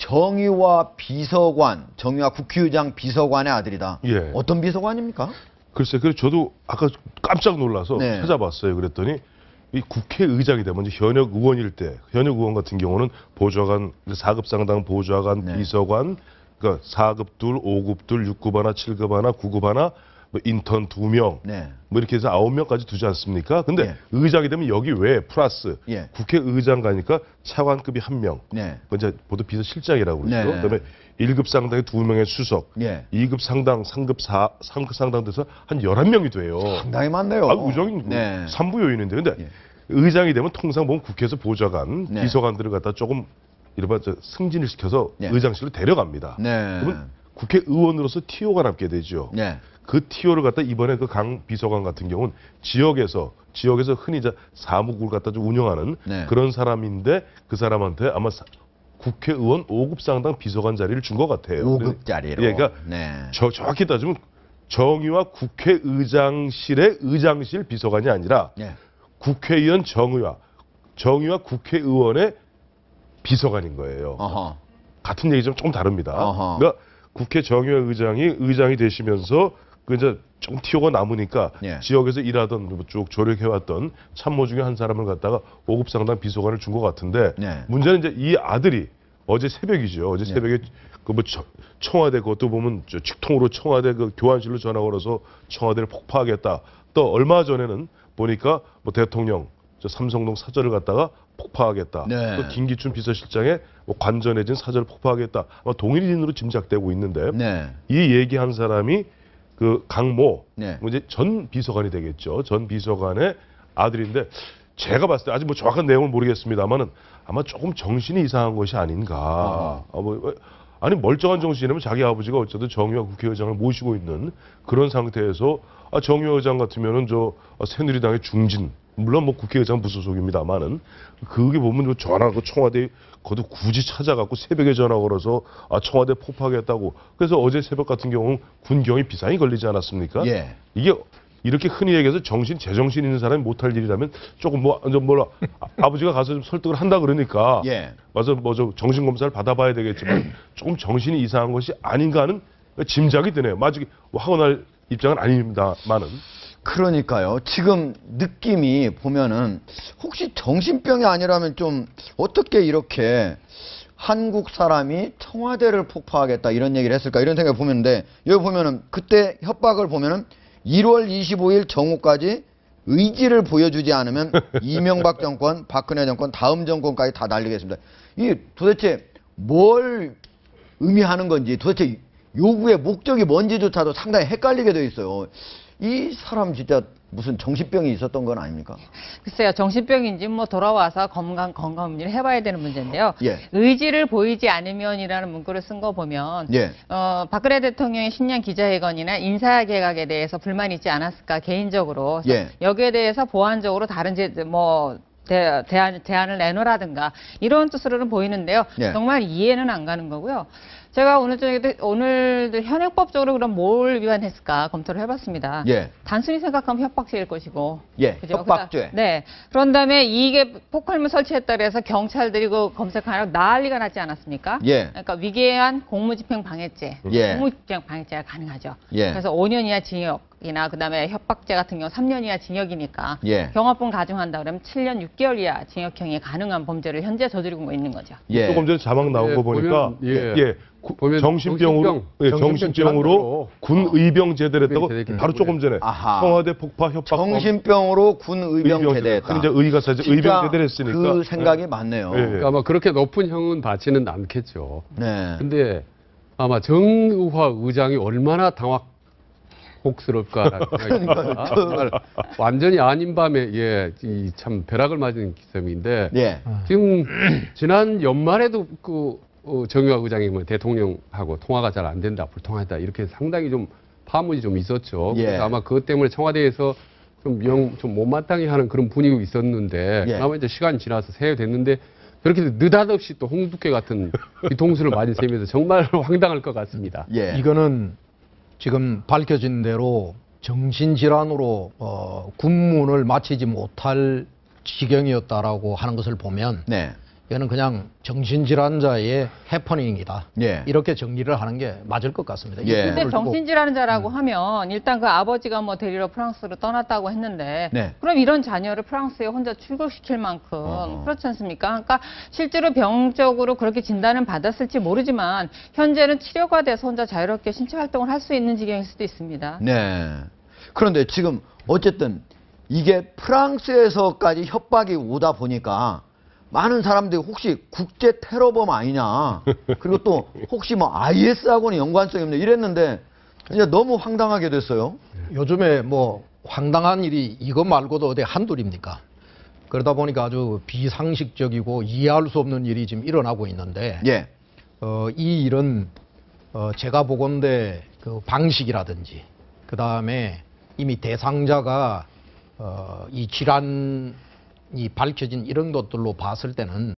정의와 비서관, 정의와 국회의장 비서관의 아들이다. 예. 어떤 비서관입니까? 글쎄, 그래서 저도 아까 깜짝 놀라서 네. 찾아봤어요. 그랬더니 이 국회의장이 되면 이제 현역 의원일 때, 현역 의원 같은 경우는 보좌관, 4급 상당 보좌관, 네. 비서관, 그러니까 4급 둘, 5급 둘, 6급 하나, 7급 하나, 9급 하나, 뭐 인턴 2명, 네. 뭐 이렇게 해서 9명까지 두지 않습니까? 근데 예. 의장이 되면 여기 외에 플러스 예. 국회의장 가니까 차관급이 1명, 네. 이제 보통 비서실장이라고 그러죠. 네. 그다음에 1급 상당에 2명의 수석, 예. 2급 상당, 3급 상당 돼서 한 11명이 돼요. 상당히 많네요. 아, 의장이 네. 3부 요인인데, 근데 예. 의장이 되면 통상 보면 국회에서 보좌관, 네. 비서관들을 갖다 조금 이른바 승진을 시켜서 네. 의장실로 데려갑니다. 네. 그러면 국회의원으로서 TO가 남게 되죠. 네. 그 TO를 갖다 이번에 그 강 비서관 같은 경우는 지역에서 흔히 이제 사무국을 갖다 좀 운영하는 네. 그런 사람인데 그 사람한테 아마 국회의원 5급 상당 비서관 자리를 준 것 같아요. 5급 자리로. 예, 그러니까 네. 정확히 따지면 정의와 국회의장실의 의장실 비서관이 아니라 네. 국회의원 정의와 국회의원의 비서관인 거예요. 어허. 같은 얘기지만 조금 다릅니다. 어허. 그러니까 국회 정의와 의장이 되시면서 그 이제 좀 티오가 남으니까 예. 지역에서 일하던 쭉 조력해왔던 참모 중에 한 사람을 갖다가 5급 상당 비서관을 준 것 같은데 네. 문제는 이제 이 아들이 어제 새벽이죠. 어제 네. 새벽에 그 뭐 청와대 그것도 보면 직통으로 청와대 그 교환실로 전화 걸어서 청와대를 폭파하겠다. 또 얼마 전에는 보니까 뭐 대통령 저 삼성동 사저를 갖다가 폭파하겠다. 네. 또 김기춘 비서실장의 뭐 관전해진 사저를 폭파하겠다. 아마 동일인으로 짐작되고 있는데 네. 이 얘기한 사람이 그 강모, 네. 뭐 이제 전 비서관이 되겠죠. 전 비서관의 아들인데 제가 봤을 때 아직 뭐 정확한 내용을 모르겠습니다만은 아마 조금 정신이 이상한 것이 아닌가. 아니 멀쩡한 정신이면 자기 아버지가 어쨌든 정의와 국회의장을 모시고 있는 그런 상태에서 정의와 의장 같으면은 저 새누리당의 중진. 물론 뭐 국회의장 부소속입니다만은 그게 보면 전화 그 청와대 거도 굳이 찾아갖고 새벽에 전화 걸어서 청와대 폭파하겠다고 그래서 어제 새벽 같은 경우는 군경이 비상이 걸리지 않았습니까? 예. 이게 이렇게 흔히 얘기해서 제정신 있는 사람이 못할 일이라면 조금 아버지가 가서 좀 설득을 한다 그러니까 예. 맞아 저 정신 검사를 받아봐야 되겠지만 조금 정신이 이상한 것이 아닌가 하는 짐작이 드네요. 아직 하고 날 입장은 아닙니다만은. 그러니까요. 지금 느낌이 보면은 혹시 정신병이 아니라면 좀 어떻게 이렇게 한국 사람이 청와대를 폭파하겠다 이런 얘기를 했을까 이런 생각이 보는데 여기 보면은 그때 협박을 보면은 1월 25일 정오까지 의지를 보여주지 않으면 이명박 정권, 박근혜 정권, 다음 정권까지 다 날리겠습니다. 이게 도대체 뭘 의미하는 건지 도대체 요구의 목적이 뭔지조차도 상당히 헷갈리게 돼 있어요. 이 사람 진짜 무슨 정신병이 있었던 건 아닙니까? 글쎄요, 정신병인지 뭐 돌아와서 건강검진을 해봐야 되는 문제인데요. 예. 의지를 보이지 않으면이라는 문구를 쓴 거 보면 예. 박근혜 대통령의 신년 기자회견이나 인사개각에 대해서 불만이 있지 않았을까 개인적으로 예. 여기에 대해서 보완적으로 다른 대안을 내놓으라든가 이런 뜻으로는 보이는데요. 예. 정말 이해는 안 가는 거고요. 제가 오늘도 현행법적으로 그럼 뭘 위반했을까 검토를 해봤습니다. 예. 단순히 생각하면 협박죄일 것이고. 예, 그죠? 협박죄. 네. 그런 다음에 이게 폭발물 설치했다 그래서 경찰들이 그 검색하느라 난리가 났지 않았습니까? 예. 그러니까 위계한 공무집행 방해죄. 예. 공무집행 방해죄가 가능하죠. 예. 그래서 5년 이하 징역이나 그다음에 협박죄 같은 경우 3년 이하 징역이니까 예. 경합분 가중한다 그러면 7년 6개월 이하 징역형이 가능한 범죄를 현재 저지르고 있는 거죠. 예. 조금 전에 자막 나온 거 보니까 보면 정신병으로 군 의병 제대를 했다고 바로 조금 전에 아하. 청와대 폭파 협박 정신병으로 군 의병 제대했다. 흔히 이제 의가 사실 의병 제대를 했으니까 그 생각이 맞네요. 예. 그러니까 아마 그렇게 높은 형은 받지는 않겠죠. 네. 근데 아마 정의화 의장이 얼마나 당혹스러울까. 정말 완전히 아닌 밤에 참 벼락을 맞은 기셈인데 예. 지금 지난 연말에도 정의화 의장이 뭐 대통령하고 통화가 잘 안 된다, 불통하다 이렇게 상당히 좀 파문이 좀 있었죠. 예. 그래서 아마 그것 때문에 청와대에서 좀 못마땅해 하는 그런 분위기가 있었는데 예. 아마 이제 시간이 지나서 새해됐는데 그렇게 느닷없이 또 홍두깨 같은 뒤통수를 맞은 셈에서 정말 황당할 것 같습니다. 예. 이거는 지금 밝혀진 대로 정신질환으로 군문을 마치지 못할 지경이었다라고 하는 것을 보면 네. 이거는 그냥 정신질환자의 해퍼닝이다. 예. 이렇게 정리를 하는 게 맞을 것 같습니다. 이 예. 근데 부분을 두고 정신질환자라고 하면 일단 그 아버지가 뭐 데리러 프랑스로 떠났다고 했는데 네. 그럼 이런 자녀를 프랑스에 혼자 출국시킬 만큼 그렇지 않습니까? 그러니까 실제로 병적으로 그렇게 진단은 받았을지 모르지만 현재는 치료가 돼서 혼자 자유롭게 신체 활동을 할 수 있는 지경일 수도 있습니다. 네. 그런데 지금 어쨌든 이게 프랑스에서까지 협박이 오다 보니까 많은 사람들이 혹시 국제 테러범 아니냐. 그리고 또 혹시 뭐 IS하고는 연관성이 없냐 이랬는데 이제 너무 황당하게 됐어요. 요즘에 뭐 황당한 일이 이것 말고도 어디 한둘입니까? 그러다 보니까 아주 비상식적이고 이해할 수 없는 일이 지금 일어나고 있는데 예. 이 일은 제가 보건대 그 방식이라든지 그 다음에 이미 대상자가 이 질환이 밝혀진 이런 것들로 봤을 때는